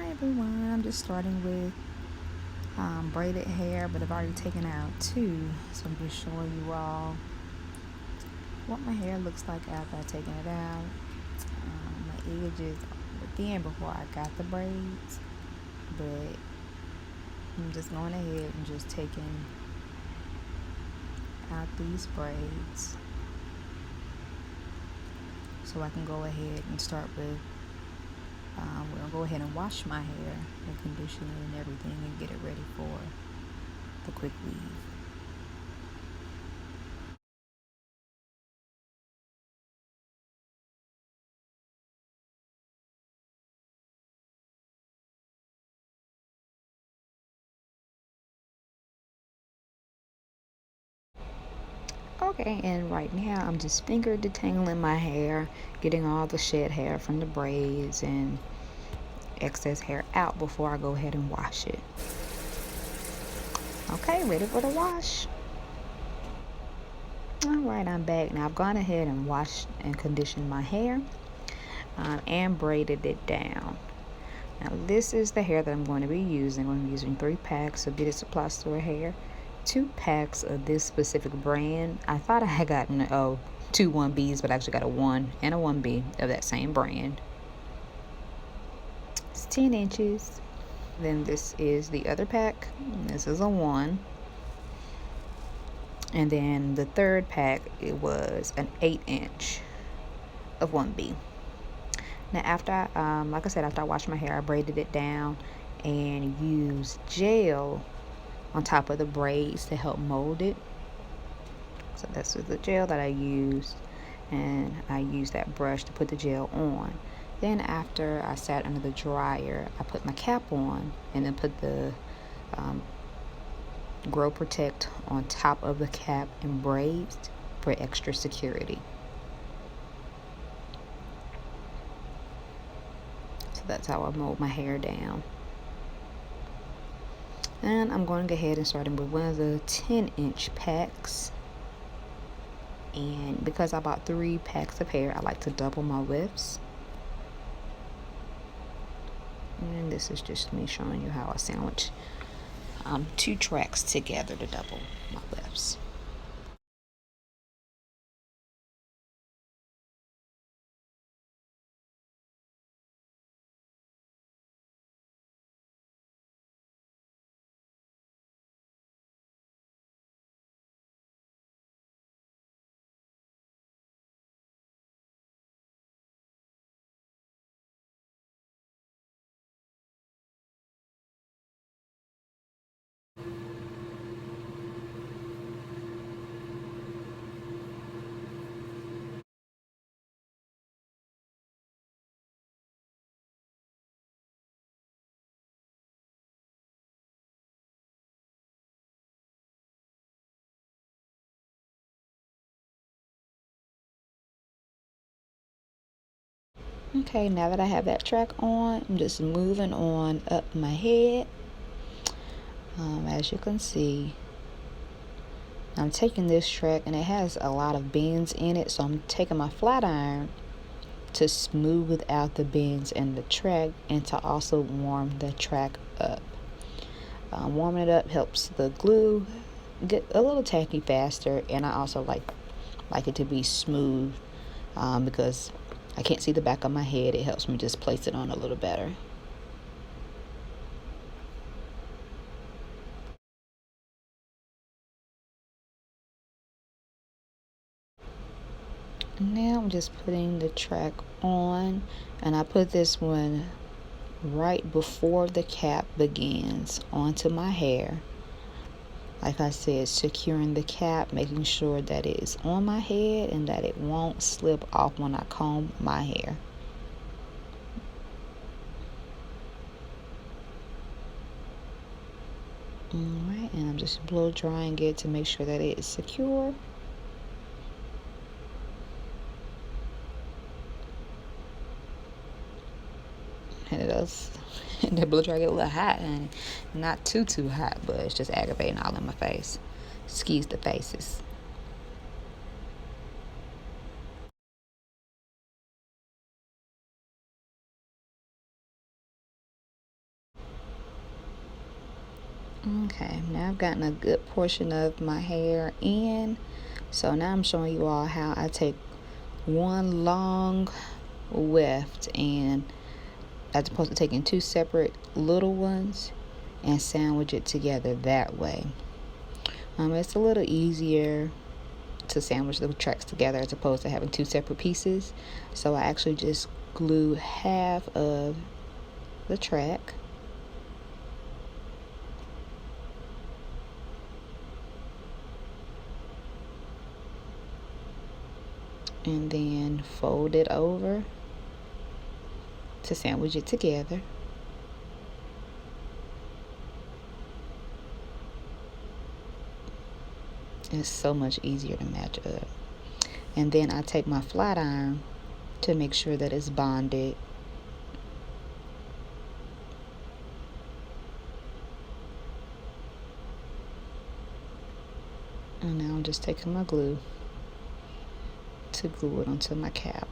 Hi everyone, I'm just starting with braided hair, but I've already taken out two, so I'm just showing you all what my hair looks like after I've taken it out. My edges were thin before I got the braids, but I'm just going ahead and just taking out these braids so I can go ahead and start with we'll go ahead and wash my hair and condition it and everything and get it ready for the quick weave. Okay, and right now I'm just finger detangling my hair, getting all the shed hair from the braids and excess hair out before I go ahead and wash it. Okay, ready for the wash. Alright, I'm back. Now I've gone ahead and washed and conditioned my hair and braided it down. Now this is the hair that I'm going to be using. I'm using 3 packs of Beauty Supply Store hair, 2 packs of this specific brand. I thought I had gotten 2 1Bs, but I actually got a 1 and a 1B of that same brand. It's 10 inches. Then this is the other pack. This is a 1. And then the third pack, it was an 8-inch of 1B. Now after like I said, after I washed my hair, I braided it down and used gel on top of the braids to help mold it. So this is the gel that I used, and I used that brush to put the gel on. Then after I sat under the dryer, I put my cap on and then put the Grow Protect on top of the cap and braids for extra security. So that's how I mold my hair down. And I'm going to go ahead and start with one of the 10-inch packs. And because I bought 3 packs of hair, I like to double my widths. And this is just me showing you how I sandwich 2 tracks together to double my widths. Okay, now that I have that track on, I'm just moving on up my head. As you can see, I'm taking this track and it has a lot of bends in it, so I'm taking my flat iron to smooth out the bends in the track and to also warm the track up. Warming it up helps the glue get a little tacky faster, and I also like it to be smooth because I can't see the back of my head. It helps me just place it on a little better. Now I'm just putting the track on, and I put this one right before the cap begins onto my hair. Like I said, securing the cap, making sure that it is on my head and that it won't slip off when I comb my hair. Alright, and I'm just blow drying it to make sure that it is secure. And it does, the blow dry get a little hot, and not too hot, but it's just aggravating all in my face. Excuse the faces. Okay, now I've gotten a good portion of my hair in. So now I'm showing you all how I take one long weft, and as opposed to taking two separate little ones, and sandwich it together that way. It's a little easier to sandwich the tracks together as opposed to having two separate pieces. So I actually just glue half of the track, and then fold it over to sandwich it together. It's so much easier to match up. And then I take my flat iron to make sure that it's bonded. And now I'm just taking my glue to glue it onto my cap.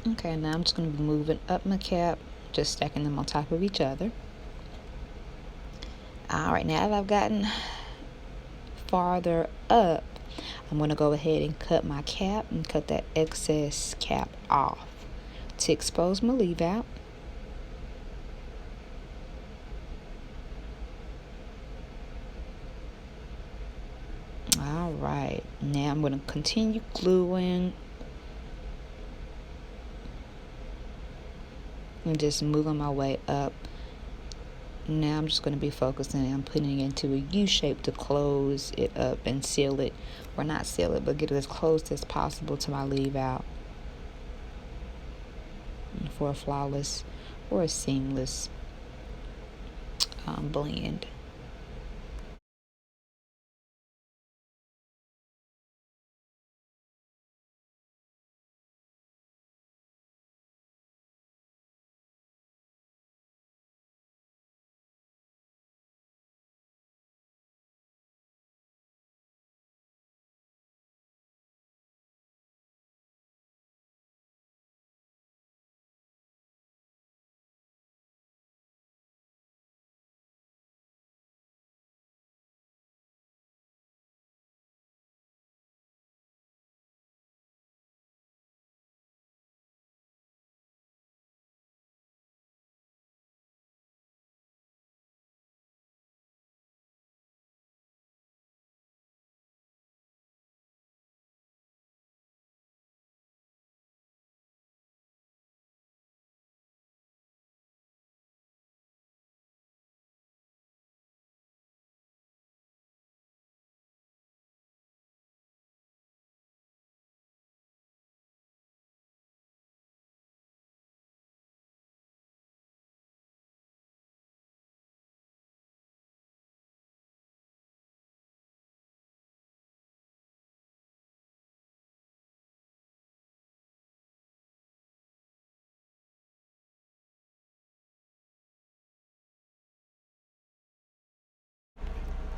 Okay, now I'm just going to be moving up my cap, just stacking them on top of each other. Alright, now that I've gotten farther up, I'm going to go ahead and cut my cap and cut that excess cap off to expose my leave out. Alright, now I'm going to continue gluing and just moving my way up. Now I'm just going to be focusing on putting it into a U shape to close it up and seal it, or not seal it, but get it as close as possible to my leave out for a flawless or a seamless blend.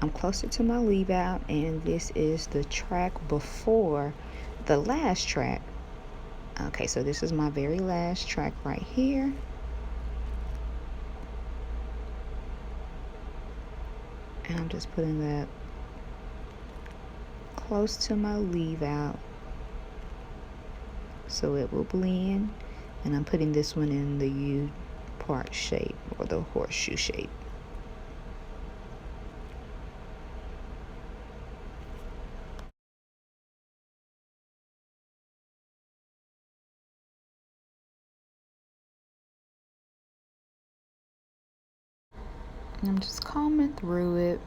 I'm closer to my leave out, and this is the track before the last track. Okay, so this is my very last track right here. And I'm just putting that close to my leave out so it will blend. And I'm putting this one in the U part shape, or the horseshoe shape. And I'm just combing through it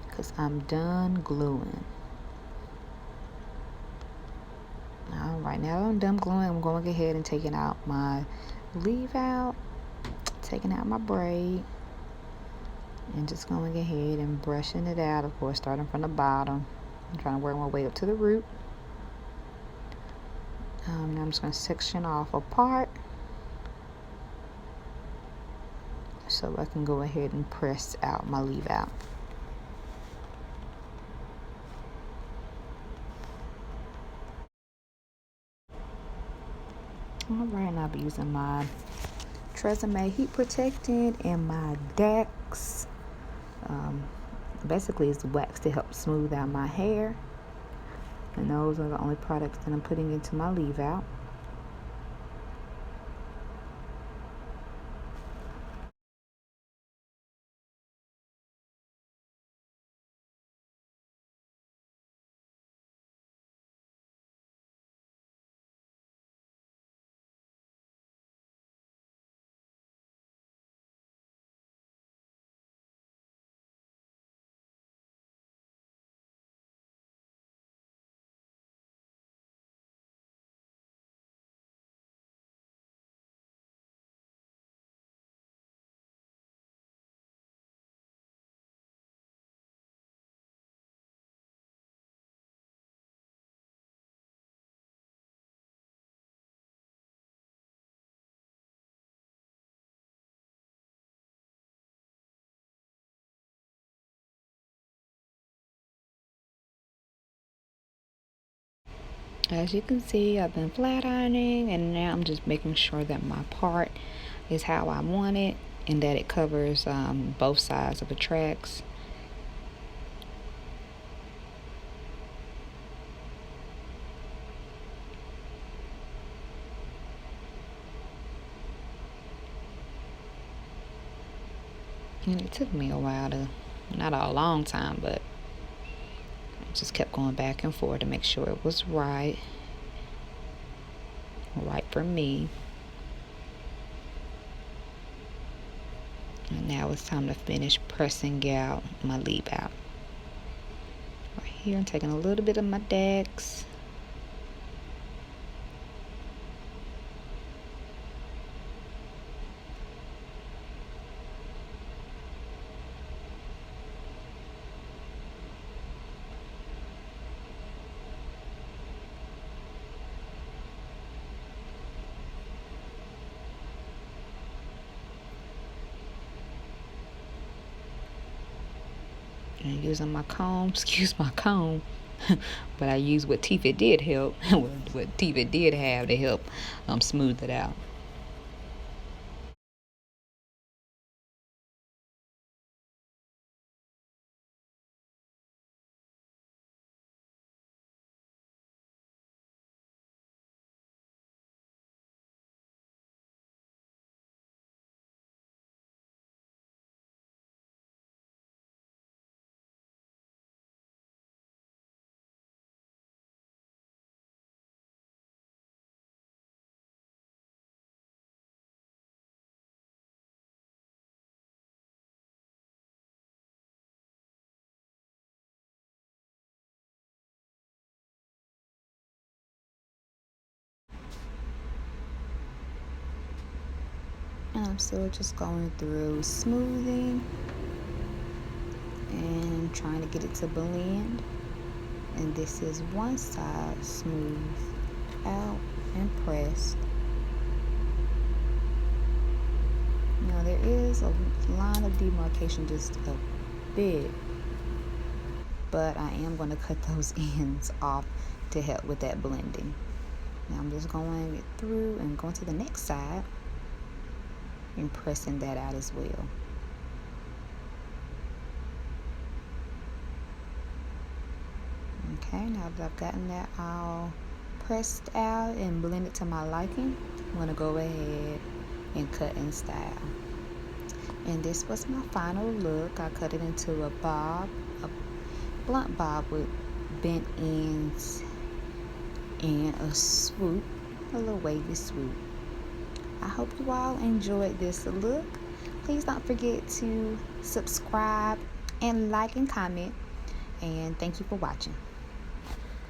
because I'm done gluing. Alright, now that I'm done gluing, I'm going ahead and taking out my leave out, taking out my braid, and just going ahead and brushing it out, of course starting from the bottom. I'm trying to work my way up to the root. Now I'm just going to section off a part so I can go ahead and press out my leave out. Alright, and I'll be using my Tresemme heat protectant and my Dax. Basically it's wax to help smooth out my hair, and those are the only products that I'm putting into my leave out. As you can see, I've been flat ironing, and now I'm just making sure that my part is how I want it and that it covers both sides of the tracks. And it took me a while to, not a long time, but I just kept going back and forth to make sure it was right for me. And now it's time to finish pressing out my leave out. Right here, I'm taking a little bit of my Dax. And using my comb, excuse my comb, but I use what Tefal did help, what Tefal did have to help smooth it out. And I'm still just going through smoothing and trying to get it to blend. And this is one side smooth out and pressed. Now there is a line of demarcation just a bit, but I am going to cut those ends off to help with that blending. Now I'm just going through and going to the next side and pressing that out as well. Okay, now that I've gotten that all pressed out and blended to my liking, I'm going to go ahead and cut in style. And this was my final look. I cut it into a bob, a blunt bob with bent ends and a swoop, a little wavy swoop. I hope you all enjoyed this look. Please don't forget to subscribe and like and comment. And thank you for watching.